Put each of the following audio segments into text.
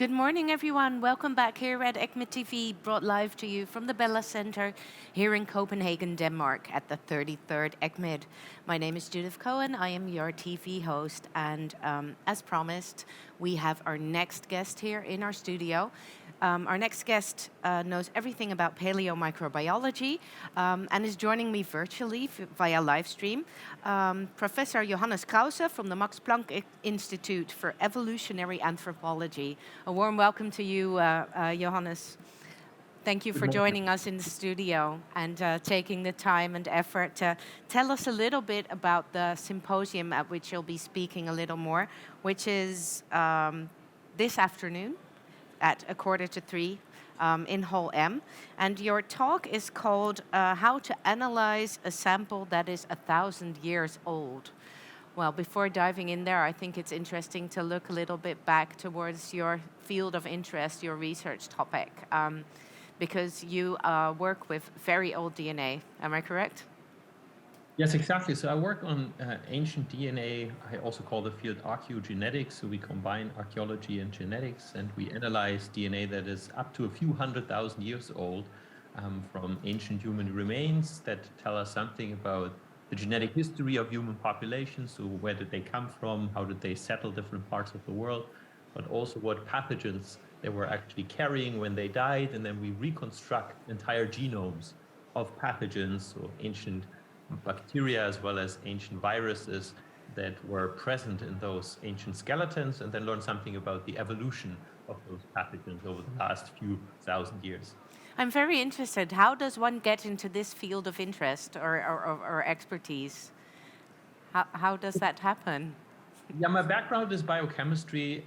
Good morning, everyone. Welcome back here at ECCMID TV, brought live to you from the Bella Center here in Copenhagen, Denmark, at the 33rd ECCMID. My name is Judith Cohen. I am your TV host, and as promised, we have our next guest here in our studio. Our next guest knows everything about paleomicrobiology and is joining me virtually via live stream. Professor Johannes Krause from the Max Planck Institute for Evolutionary Anthropology. A warm welcome to you, Johannes. Thank you for joining us in the studio and taking the time and effort to tell us a little bit about the symposium at which you'll be speaking a little more, which is this afternoon at 2:45 in Hall M. And your talk is called How to Analyze a Sample That is 1,000 Years Old. Well, before diving in there, I think it's interesting to look a little bit back towards your field of interest, your research topic, because you work with very old DNA. Am I correct? Yes, exactly. So I work on ancient DNA. I also call the field archaeogenetics. So we combine archaeology and genetics, and we analyze DNA that is up to a few 100,000 years old from ancient human remains that tell us something about the genetic history of human populations. So where did they come from? How did they settle different parts of the world? But also what pathogens they were actually carrying when they died. And then we reconstruct entire genomes of pathogens, so ancient bacteria as well as ancient viruses that were present in those ancient skeletons, and then learn something about the evolution of those pathogens over the last few thousand years. I'm very interested. How does one get into this field of interest or expertise? How does that happen? Yeah, my background is biochemistry.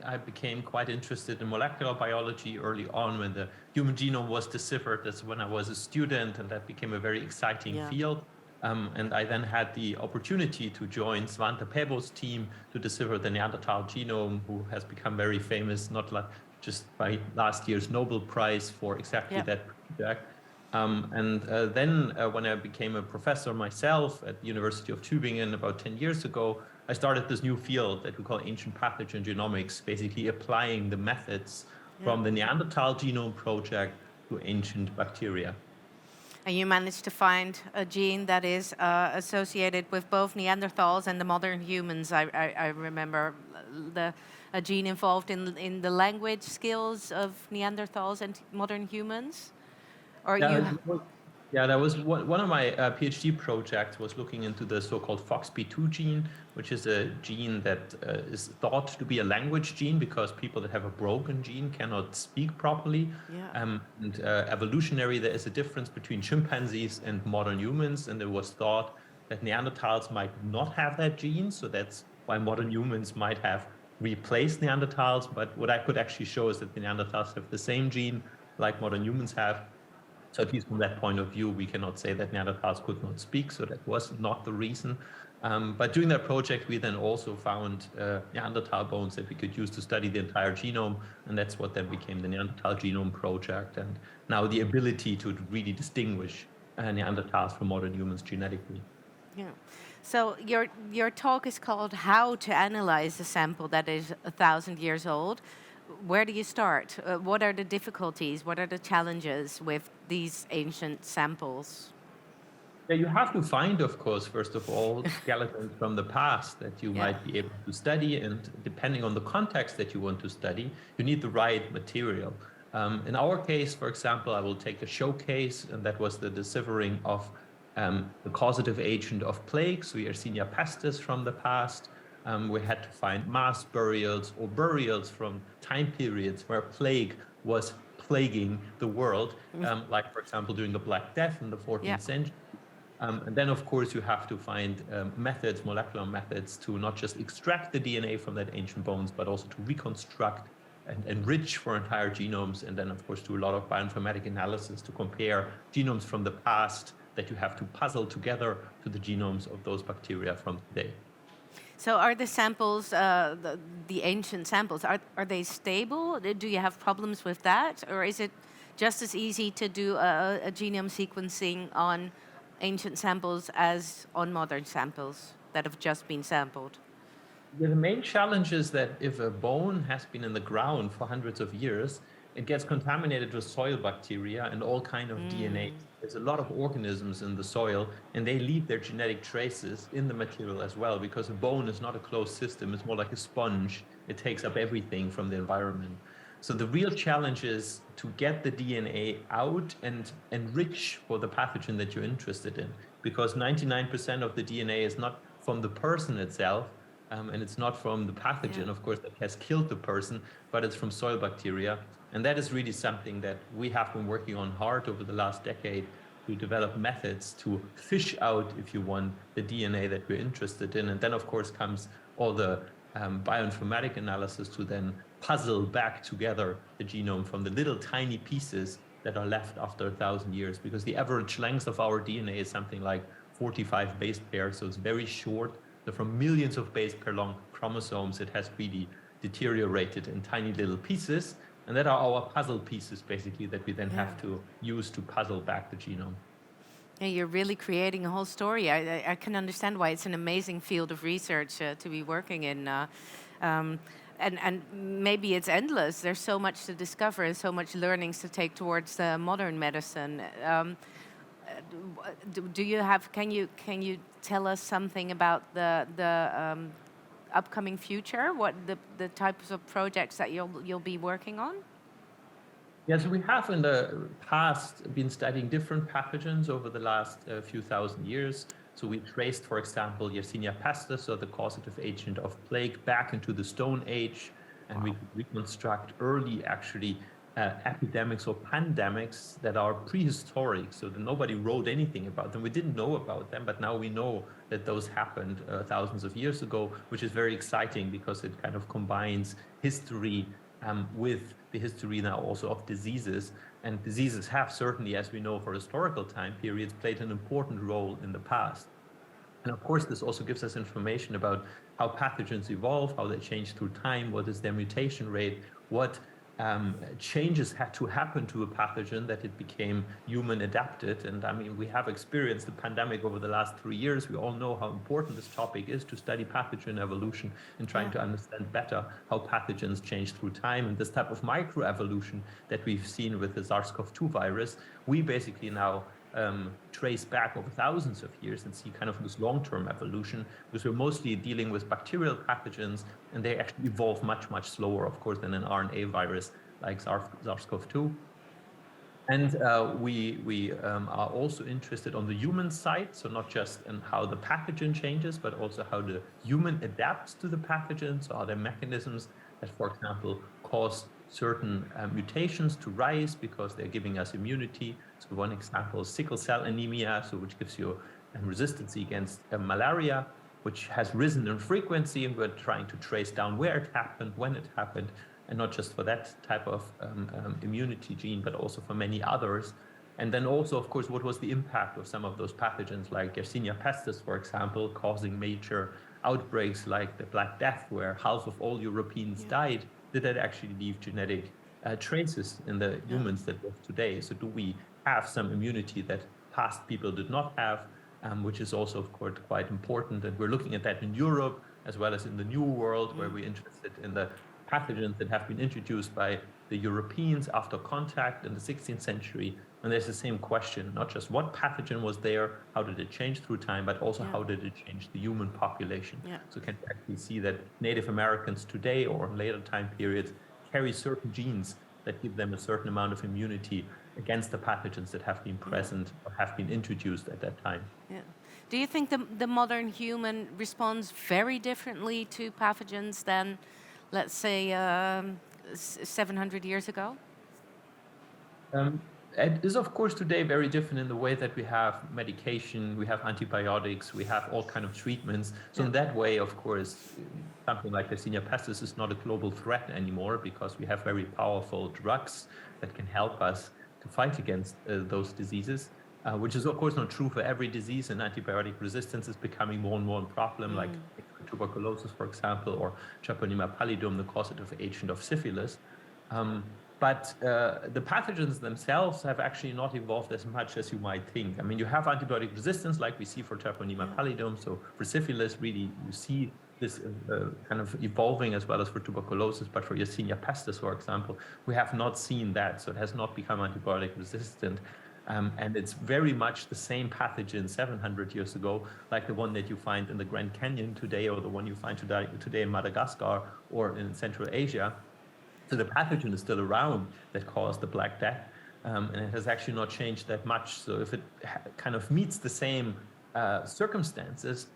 I became quite interested in molecular biology early on when the human genome was deciphered. That's when I was a student, and that became a very exciting field. And I then had the opportunity to join Svante Pääbo's team to decipher the Neanderthal genome, who has become very famous, not like just by last year's Nobel Prize for exactly that project. Then when I became a professor myself at the University of Tübingen about 10 years ago, I started this new field that we call ancient pathogen genomics, basically applying the methods from the Neanderthal genome project to ancient bacteria. And you managed to find a gene that is associated with both Neanderthals and the modern humans. I remember a gene involved in the language skills of Neanderthals and modern humans. Or that was one of my PhD projects was looking into the so-called FOXP2 gene, which is a gene that is thought to be a language gene because people that have a broken gene cannot speak properly. Evolutionary, there is a difference between chimpanzees and modern humans, and it was thought that Neanderthals might not have that gene, so that's why modern humans might have replaced Neanderthals. But what I could actually show is that the Neanderthals have the same gene like modern humans have. So at least from that point of view, we cannot say that Neanderthals could not speak, so that was not the reason. But during that project, we then also found Neanderthal bones that we could use to study the entire genome, and that's what then became the Neanderthal Genome Project, and now the ability to really distinguish Neanderthals from modern humans genetically. Yeah. So your talk is called How to Analyze a Sample That is 1,000 Years Old. Where do you start? What are the difficulties? What are the challenges with these ancient samples? Yeah, you have to find, of course, first of all, skeletons from the past that you might be able to study. And depending on the context that you want to study, you need the right material. In our case, for example, I will take a showcase, and that was the deciphering of the causative agent of plague, so Yersinia pestis from the past. We had to find mass burials or burials from time periods where plague was plaguing the world, like, for example, during the Black Death in the 14th century. And then, of course, you have to find methods, molecular methods, to not just extract the DNA from that ancient bones, but also to reconstruct and enrich for entire genomes. And then, of course, do a lot of bioinformatic analysis to compare genomes from the past that you have to puzzle together to the genomes of those bacteria from today. So are the samples, the ancient samples, are they stable? Do you have problems with that? Or is it just as easy to do a genome sequencing on ancient samples as on modern samples that have just been sampled? Yeah, the main challenge is that if a bone has been in the ground for hundreds of years, it gets contaminated with soil bacteria and all kind of DNA. There's a lot of organisms in the soil, and they leave their genetic traces in the material as well, because a bone is not a closed system. It's more like a sponge. It takes up everything from the environment. So the real challenge is to get the DNA out and enrich for the pathogen that you're interested in, because 99% of the DNA is not from the person itself, and it's not from the pathogen, of course, that has killed the person, but it's from soil bacteria. And that is really something that we have been working on hard over the last decade, to develop methods to fish out, if you want, the DNA that we're interested in. And then, of course, comes all the bioinformatic analysis to then puzzle back together the genome from the little tiny pieces that are left after 1,000 years, because the average length of our DNA is something like 45 base pairs, so it's very short. So from millions of base pair long chromosomes, it has really deteriorated in tiny little pieces. And that are our puzzle pieces, basically, that we then have to use to puzzle back the genome. Yeah, you're really creating a whole story. I can understand why it's an amazing field of research to be working in. And maybe it's endless. There's so much to discover and so much learnings to take towards modern medicine. Do you have? Can you tell us something about the upcoming future? What the types of projects that you'll be working on? Yeah, so we have in the past been studying different pathogens over the last few thousand years. So we traced, for example, Yersinia pestis, so the causative agent of plague, back into the Stone Age, and we could reconstruct early, actually, epidemics or pandemics that are prehistoric, so that nobody wrote anything about them. We didn't know about them, but now we know that those happened thousands of years ago, which is very exciting because it kind of combines history with the history now also of diseases. And diseases have certainly, as we know, for historical time periods, played an important role in the past. And of course, this also gives us information about how pathogens evolve, how they change through time, what is their mutation rate, what changes had to happen to a pathogen that it became human adapted. And I mean, we have experienced the pandemic over the last 3 years. We all know how important this topic is to study pathogen evolution and trying to understand better how pathogens change through time. And this type of microevolution that we've seen with the SARS-CoV-2 virus, we basically now trace back over thousands of years and see kind of this long-term evolution, because we're mostly dealing with bacterial pathogens, and they actually evolve much, much slower, of course, than an RNA virus like SARS-CoV-2. And we are also interested on the human side, so not just in how the pathogen changes, but also how the human adapts to the pathogen. So are there mechanisms that, for example, cause certain mutations to rise because they're giving us immunity? So one example is sickle cell anemia, so which gives you resistance against malaria, which has risen in frequency, and we're trying to trace down where it happened, when it happened, and not just for that type of immunity gene, but also for many others. And then also, of course, what was the impact of some of those pathogens, like Yersinia pestis, for example, causing major outbreaks like the Black Death, where half of all Europeans died. Did that actually leave genetic traces in the humans that live today? So do we have some immunity that past people did not have, which is also, of course, quite important. And we're looking at that in Europe, as well as in the New World, where we're interested in the pathogens that have been introduced by the Europeans after contact in the 16th century. And there's the same question, not just what pathogen was there, how did it change through time, but also how did it change the human population? So can we actually see that Native Americans today or in later time periods carry certain genes that give them a certain amount of immunity against the pathogens that have been present or have been introduced at that time? Do you think the modern human responds very differently to pathogens than, let's say, 700 years ago? It is, of course, today very different in the way that we have medication, we have antibiotics, we have all kind of treatments. So in that way, of course, something like Yersinia pestis is not a global threat anymore, because we have very powerful drugs that can help us to fight against those diseases, which is, of course, not true for every disease. And antibiotic resistance is becoming more and more a problem, like tuberculosis, for example, or Treponema pallidum, the causative agent of syphilis. But the pathogens themselves have actually not evolved as much as you might think. I mean, you have antibiotic resistance like we see for Treponema pallidum. So for syphilis, really, you see this kind of evolving as well as for tuberculosis, but for Yersinia pestis, for example, we have not seen that. So it has not become antibiotic resistant. And it's very much the same pathogen 700 years ago, like the one that you find in the Grand Canyon today, or the one you find today in Madagascar or in Central Asia. So the pathogen is still around that caused the Black Death, and it has actually not changed that much. So if it kind of meets the same circumstances,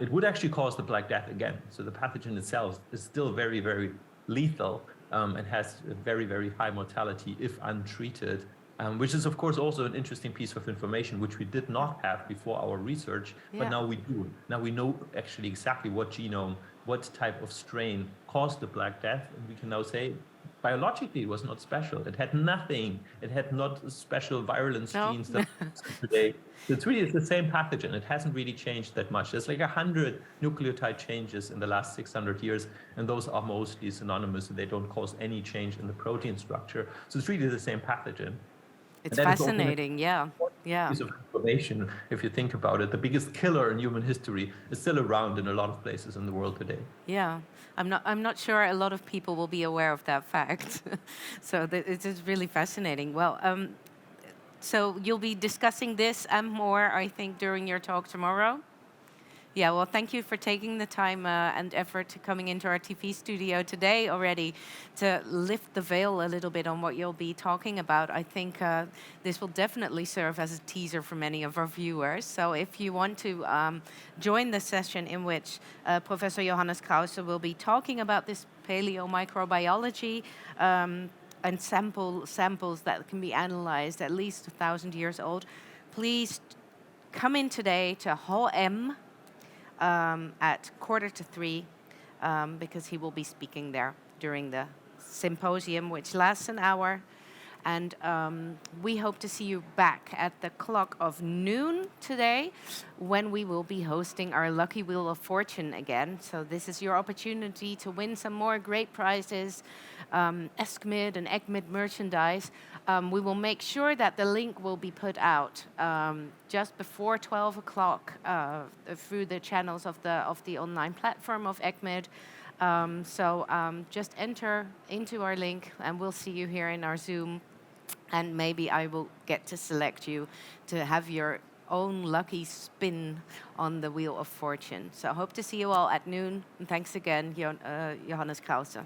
it would actually cause the Black Death again. So the pathogen itself is still very, very lethal, and has a very, very high mortality if untreated. Which is, of course, also an interesting piece of information, which we did not have before our research, but now we do. Now we know actually exactly what genome, what type of strain caused the Black Death, and we can now say, biologically, it was not special. It had nothing. It had not special virulence genes that today. It's really the same pathogen. It hasn't really changed that much. There's like 100 nucleotide changes in the last 600 years, and those are mostly synonymous. They don't cause any change in the protein structure. So it's really the same pathogen. It's fascinating, yeah. Piece of information, if you think about it, the biggest killer in human history is still around in a lot of places in the world today. Yeah, I'm not sure a lot of people will be aware of that fact. So it is really fascinating. Well, so you'll be discussing this and more, I think, during your talk tomorrow. Yeah, well, thank you for taking the time and effort to coming into our TV studio today already to lift the veil a little bit on what you'll be talking about. I think this will definitely serve as a teaser for many of our viewers. So if you want to join the session in which Professor Johannes Krause will be talking about this paleomicrobiology and samples that can be analyzed at least 1,000 years old, please come in today to Hall M at 2:45, because he will be speaking there during the symposium, which lasts an hour. And we hope to see you back at the clock of noon today, when we will be hosting our Lucky Wheel of Fortune again. So this is your opportunity to win some more great prizes, ESCMID and ECCMID merchandise. We will make sure that the link will be put out just before 12 o'clock through the channels of the online platform of ECCMID. So just enter into our link, and we'll see you here in our Zoom. And maybe I will get to select you to have your own lucky spin on the Wheel of Fortune. So I hope to see you all at noon. And thanks again, Johannes Krause.